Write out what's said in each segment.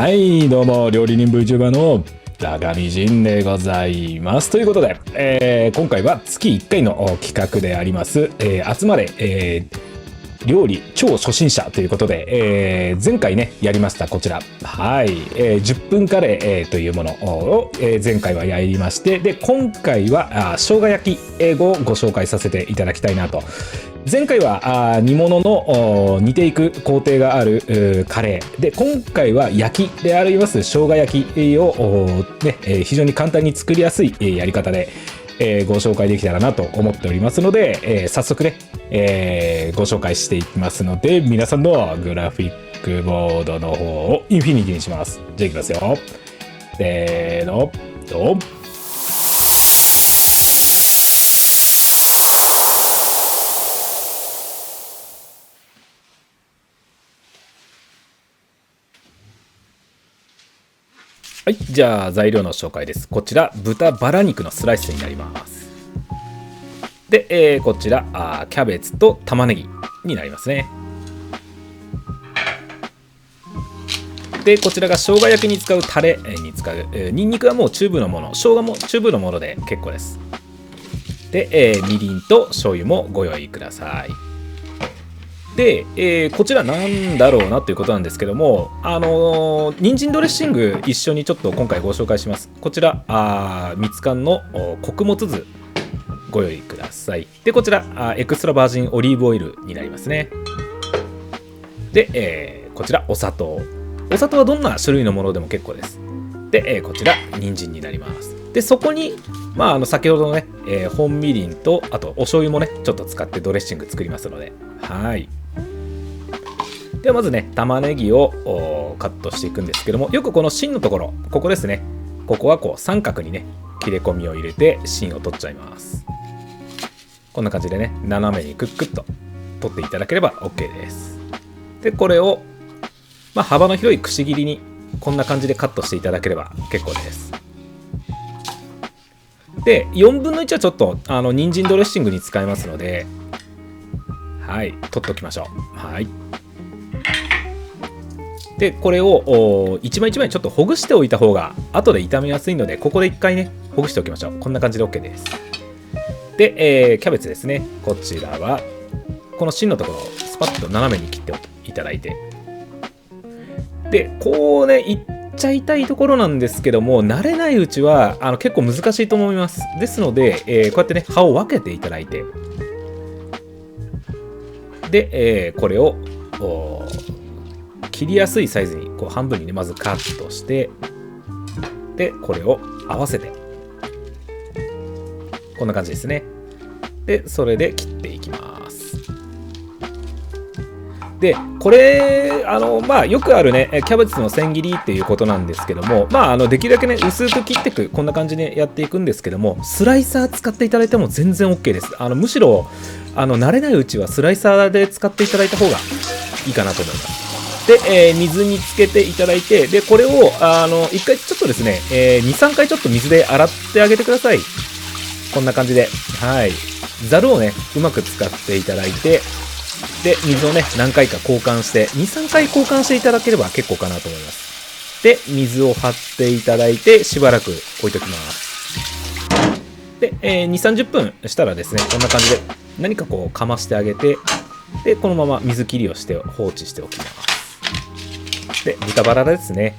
はい、どうも、料理人 VTuber の高見仁でございます。ということで、今回は月1回の企画であります、集まれ、料理超初心者ということで、前回ね、やりました、こちら。はい、10分カレー、というものを、前回はやりまして、で、今回は生姜焼きをご紹介させていただきたいなと。前回は煮物の煮ていく工程があるカレーで、今回は焼きであります生姜焼きを、ね、非常に簡単に作りやすいやり方で、ご紹介できたらなと思っておりますので、早速ね、ご紹介していきますので、皆さんのグラフィックボードの方をインフィニティにします。じゃあいきますよ。せーの、ドン。はい、じゃあ材料の紹介です。こちら豚バラ肉のスライスになります。で、こちらキャベツと玉ねぎになりますね。で、こちらが生姜焼きに使うタレに使う、ニンニクはもうチューブのもの、生姜もチューブのもので結構です。で、みりんと醤油もご用意ください。で、こちらなんだろうなということなんですけども、人参ドレッシング一緒にちょっと今回ご紹介します。こちらミツカンの穀物酢ご用意ください。で、こちらエクストラバージンオリーブオイルになりますね。で、こちらお砂糖はどんな種類のものでも結構です。で、こちら人参になります。で、そこに先ほどのね、本みりんとあとお醤油もねちょっと使ってドレッシング作りますので、はい。ではまずね、玉ねぎをカットしていくんですけども、よくこの芯のところ、ここですね。ここはこう三角にね、切れ込みを入れて芯を取っちゃいます。こんな感じでね、斜めにクックッと取っていただければ OK です。で、これを、幅の広いくし切りにこんな感じでカットしていただければ結構です。で、4分の1はちょっと人参ドレッシングに使いますので、はい、取っておきましょう。はい。で、これを一枚一枚ちょっとほぐしておいた方が後で炒めやすいので、ここで一回ねほぐしておきましょう。こんな感じで OK です。で、キャベツですね。こちらはこの芯のところをスパッと斜めに切っていただいて、でこうねいっちゃいたいところなんですけども、慣れないうちは結構難しいと思います。ですので、こうやってね葉を分けていただいて、で、これを切りやすいサイズにこう半分にねまずカットして、でこれを合わせてこんな感じですね。でそれで切っていきます。でこれよくあるねキャベツの千切りっていうことなんですけども、できるだけね薄く切っていく、こんな感じでやっていくんですけども、スライサー使っていただいても全然 OK です。むしろ慣れないうちはスライサーで使っていただいた方がいいかなと思います。で、水につけていただいて、でこれを一回ちょっとですね、2、3回ちょっと水で洗ってあげてください。こんな感じで、はい、ざるをねうまく使っていただいて、で水をね何回か交換して2、3回交換していただければ結構かなと思います。で水を張っていただいてしばらく置いときます。で、2、30分したらですね、こんな感じで何かこうかましてあげて、でこのまま水切りをして放置しておきます。で豚バラですね。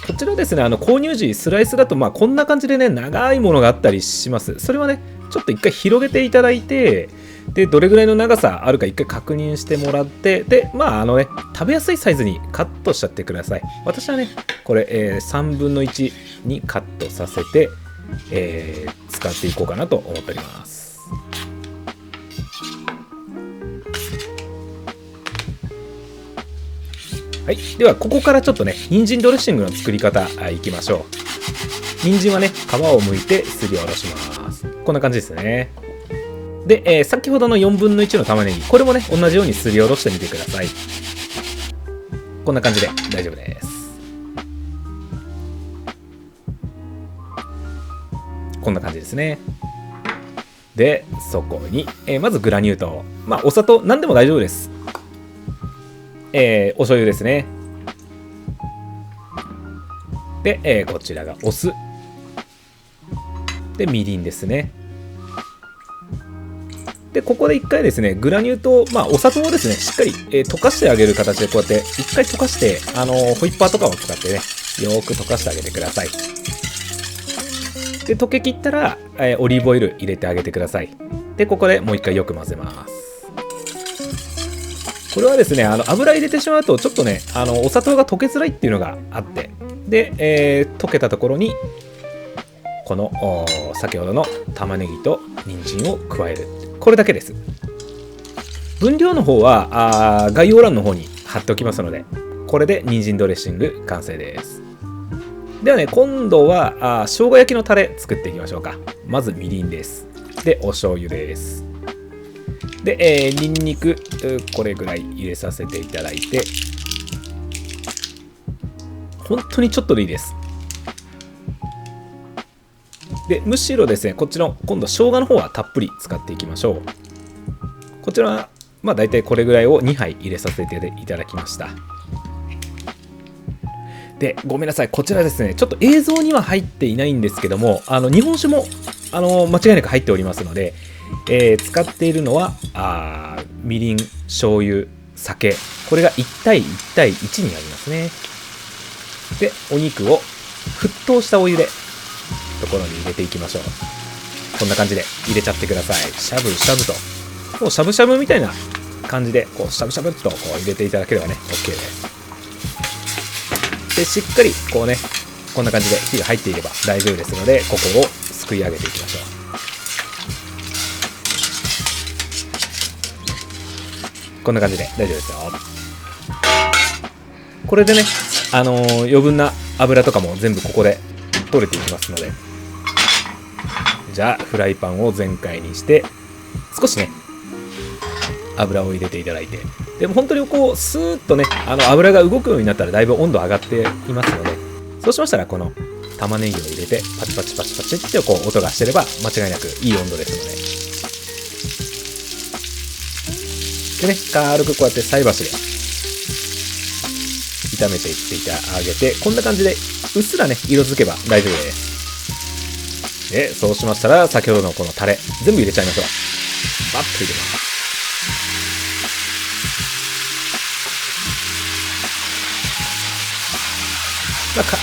こちらですね、購入時スライスだとこんな感じでね長いものがあったりします。それはねちょっと一回広げていただいて、でどれぐらいの長さあるか一回確認してもらって、で食べやすいサイズにカットしちゃってください。私はねこれ、3分の1にカットさせて、使っていこうかなと思っております。はい、ではここからちょっとね人参ドレッシングの作り方いきましょう。人参はね皮を剥いてすりおろします。こんな感じですね。で、先ほどの4分の1の玉ねぎ、これもね同じようにすりおろしてみてください。こんな感じで大丈夫です。こんな感じですね。でそこに、まずグラニュー糖、お砂糖何でも大丈夫です。お醤油ですね。で、こちらがお酢。で、みりんですね。で、ここで一回ですね、グラニューと、お砂糖をですね、しっかり、溶かしてあげる形で、こうやって一回溶かして、ホイッパーとかを使ってね、よーく溶かしてあげてください。で、溶けきったら、オリーブオイル入れてあげてください。で、ここでもう一回よく混ぜます。これはですね、油入れてしまうと、ちょっとね、お砂糖が溶けづらいっていうのがあって、で、溶けたところに、この先ほどの玉ねぎと人参を加える。これだけです。分量の方は概要欄の方に貼っておきますので、これで人参ドレッシング完成です。ではね、今度は生姜焼きのタレ作っていきましょうか。まずみりんです。で、お醤油です。で、にんにくこれぐらい入れさせていただいて、本当にちょっとでいいです。で、むしろですね、こっちの今度生姜の方はたっぷり使っていきましょう。こちらはだいたいこれぐらいを2杯入れさせていただきました。で、ごめんなさい、こちらですね、ちょっと映像には入っていないんですけども、日本酒も間違いなく入っておりますので、使っているのはみりん、醤油、酒、これが1対1対1になりますね。で、お肉を沸騰したお湯でところに入れていきましょう。こんな感じで入れちゃってください。しゃぶしゃぶと、もうしゃぶしゃぶみたいな感じでこうしゃぶしゃぶっとこう入れていただければね OK です。で、しっかりこうね、こんな感じで火が入っていれば大丈夫ですので、ここをすくい上げていきましょう。こんな感じで大丈夫ですよ。これでね、余分な油とかも全部ここで取れていきますので、じゃあフライパンを全開にして少しね油を入れていただいて、でも本当にこうスーッとね油が動くようになったらだいぶ温度上がっていますので、そうしましたらこの玉ねぎを入れてパチパチパチパチってこう音がしてれば間違いなくいい温度ですので、でね、軽くこうやって菜箸で炒めていってあげて、こんな感じでうっすらね色づけば大丈夫です。で、そうしましたら先ほどのこのタレ全部入れちゃいましょう。バッと入れます。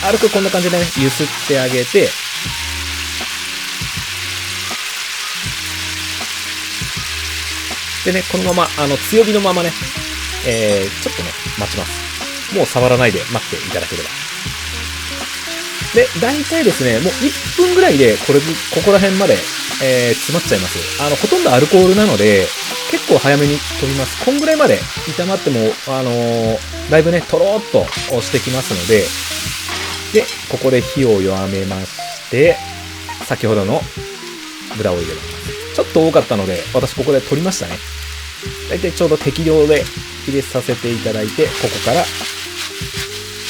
軽くこんな感じでねゆすってあげて、でね、このまま強火のままね、ちょっとね待ちます。もう触らないで待っていただければ。で、大体ですね、もう1分ぐらいでここら辺まで、詰まっちゃいます。ほとんどアルコールなので結構早めに飛びます。こんぐらいまで炒まってもだいぶねとろーっとしてきますので、でここで火を弱めまして、先ほどの豚を入れます。ちょっと多かったので私ここで取りましたね。だいたいちょうど適量で入れさせていただいて、ここから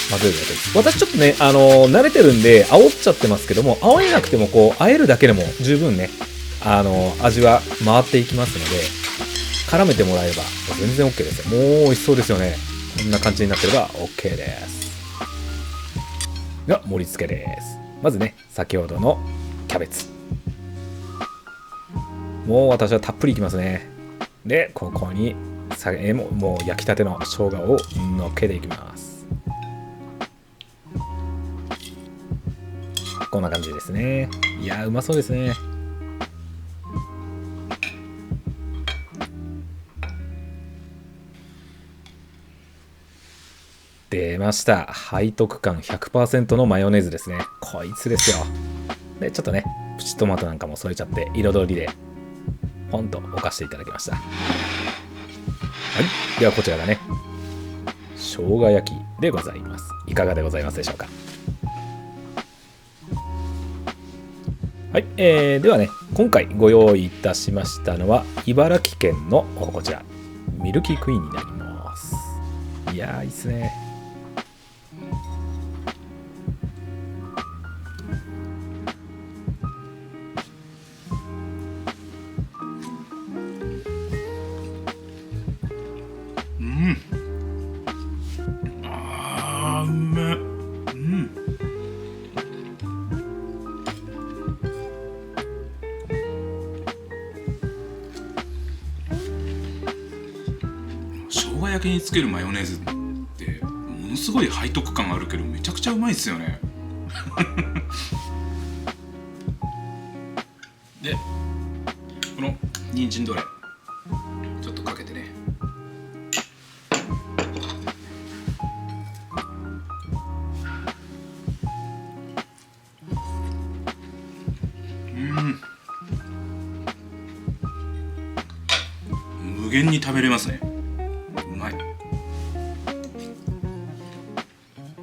混ぜるだけです。私ちょっとね慣れてるんで煽っちゃってますけども、煽えなくてもこう和えるだけでも十分ね味は回っていきますので、絡めてもらえば全然 OK ですよ。もう美味しそうですよね。こんな感じになってれば OK です。では盛り付けです。まずね、先ほどのキャベツ、もう私はたっぷりいきますね。で、ここにもう焼きたての生姜をのっけていきます。こんな感じですね。いやーうまそうですね。出ました。背徳感 100% のマヨネーズですね。こいつですよ。で、ちょっとねプチトマトなんかも添えちゃって彩りでポンと置かせていただきました。はい、ではこちらがね生姜焼きでございます。いかがでございますでしょうか。はい、ではね今回ご用意いたしましたのは茨城県のこちらミルキークイーンになります。いやーいいっすね。焼きにつけるマヨネーズってものすごい背徳感あるけどめちゃくちゃうまいですよねでこの人参ドレちょっとかけてね、無限に食べれますね。うまい。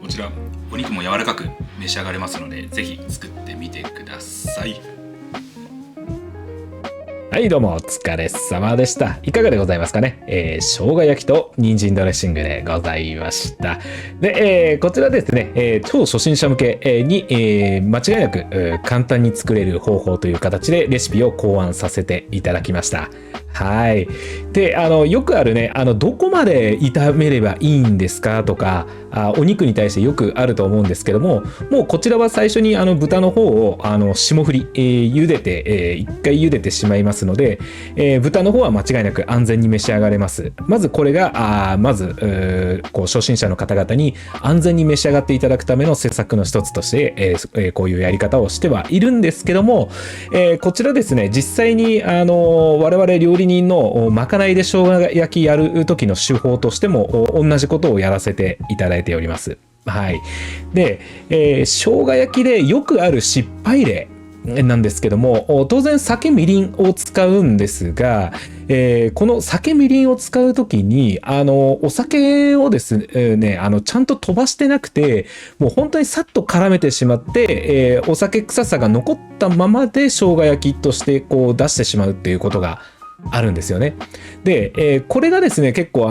こちらお肉も柔らかく召し上がれますので、ぜひ作ってみてください。はいどうもお疲れ様でした。いかがでございますかね。生姜焼きと人参ドレッシングでございました。で、こちらですね、超初心者向けに、間違いなく簡単に作れる方法という形でレシピを考案させていただきました。はい。で、よくあるね、どこまで炒めればいいんですかとか、お肉に対してよくあると思うんですけども、もうこちらは最初に豚の方を霜降り、茹でて、一回茹でてしまいますので、豚の方は間違いなく安全に召し上がれます。まずこれが、まず、こう初心者の方々に安全に召し上がっていただくための施策の一つとして、こういうやり方をしてはいるんですけども、こちらですね、実際に我々料理人のまかないで生姜焼きやる時の手法としても同じことをやらせていただいております。はい。で、生姜焼きでよくある失敗例なんですけども、当然酒みりんを使うんですが、この酒みりんを使うときにお酒をですねちゃんと飛ばしてなくて、もう本当にさっと絡めてしまって、お酒臭さが残ったままで生姜焼きとしてこう出してしまうっていうことがあるんですよね。で、これがですね結構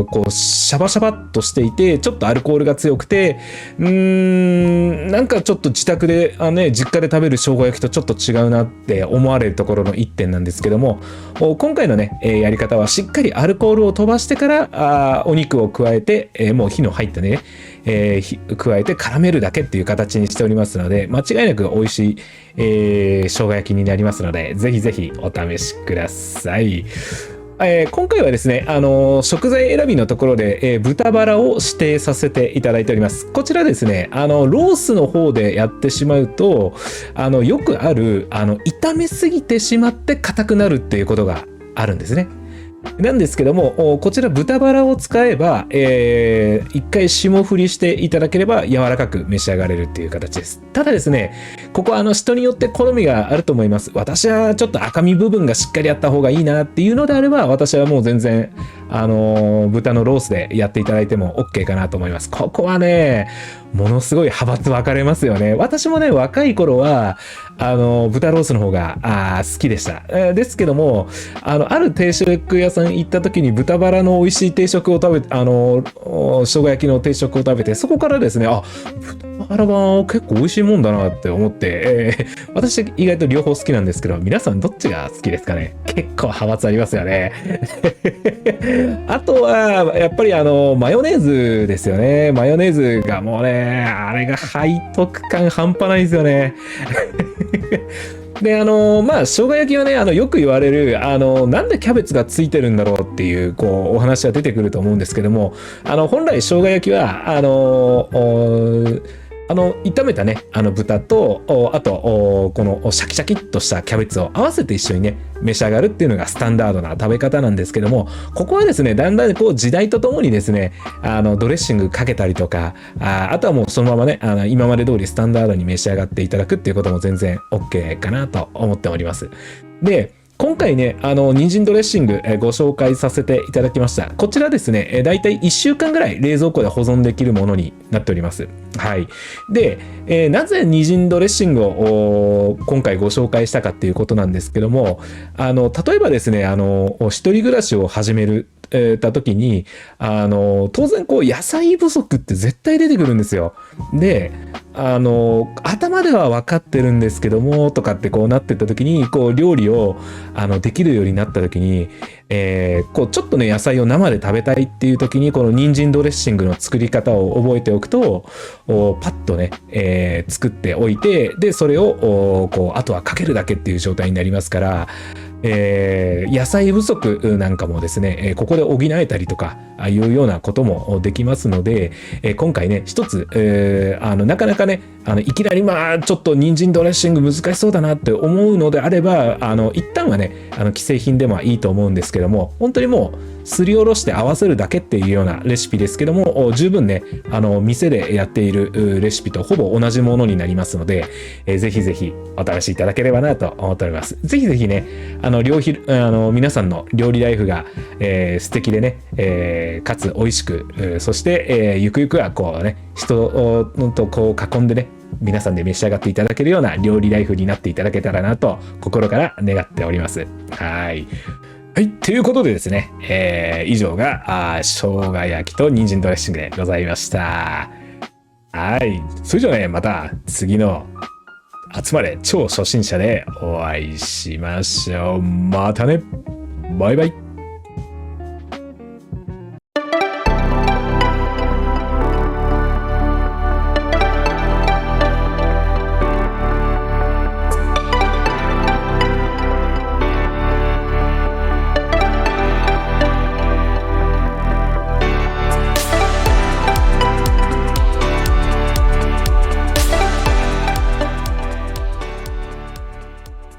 こうシャバシャバっとしていて、ちょっとアルコールが強くて、なんかちょっと自宅で実家で食べる生姜焼きとちょっと違うなって思われるところの一点なんですけども、今回のねやり方はしっかりアルコールを飛ばしてからお肉を加えて、もう火の入ったね加えて絡めるだけっていう形にしておりますので、間違いなく美味しい、生姜焼きになりますので、ぜひぜひお試しください。今回はですね、食材選びのところで、豚バラを指定させていただいております。こちらですね、ロースの方でやってしまうと、よくある、炒めすぎてしまって硬くなるっていうことがあるんですね。なんですけども、こちら豚バラを使えば、一回霜降りしていただければ柔らかく召し上がれるっていう形です。ただですね、ここは人によって好みがあると思います。私はちょっと赤身部分がしっかりあった方がいいなっていうのであれば、私はもう全然豚のロースでやっていただいても OK かなと思います。ここはね、ものすごい派閥分かれますよね。私もね、若い頃は豚ロースの方が好きでした。ですけども、ある定食屋さん行った時に豚バラの美味しい定食を食べて、生姜焼きの定食を食べて、そこからですね、豚バラは結構美味しいもんだなって思って、私意外と両方好きなんですけど、皆さんどっちが好きですかね。結構派閥ありますよね。あとはやっぱりマヨネーズですよね。マヨネーズがもうね、あれが背徳感半端ないですよね。で生姜焼きはねよく言われるなんでキャベツがついてるんだろうっていうお話は出てくると思うんですけども、本来生姜焼きは炒めたね豚とあとこのシャキシャキっとしたキャベツを合わせて一緒にね召し上がるっていうのがスタンダードな食べ方なんですけども、ここはですねだんだん時代とともにですねドレッシングかけたりとかあとはもうそのままね今まで通りスタンダードに召し上がっていただくっていうことも全然 OK かなと思っております。で今回ね、人参ドレッシング、ご紹介させていただきました。こちらですね、だいたい1週間ぐらい冷蔵庫で保存できるものになっております。はい。で、なぜ人参ドレッシングを今回ご紹介したかっていうことなんですけども、例えばですね、一人暮らしを始めるた時に当然野菜不足って絶対出てくるんですよ。で頭では分かってるんですけどもとかってこうなってった時に、こう料理をできるようになった時に、こうちょっとね野菜を生で食べたいっていう時にこの人参ドレッシングの作り方を覚えておくと、パッとね、作っておいて、でそれをこうあとはかけるだけっていう状態になりますから、野菜不足なんかもですね、ここで補えたりとかいうようなこともできますので、今回ね一つ、なかなかねいきなりちょっと人参ドレッシング難しそうだなって思うのであれば、一旦はね既製品でもいいと思うんですけども、本当にもうすりおろして合わせるだけっていうようなレシピですけども、十分ね店でやっているレシピとほぼ同じものになりますので、ぜひぜひお試しいただければなと思っております。ぜひぜひね皆さんの料理ライフが、素敵でね、かつ美味しく、そして、ゆくゆくはこうね人とこう囲んでね皆さんで召し上がっていただけるような料理ライフになっていただけたらなと心から願っております。はい。はい。ということでですね、以上が生姜焼きと人参ドレッシングでございました。はい。それじゃあね、また次の集まれ超初心者でお会いしましょう。またね。バイバイ。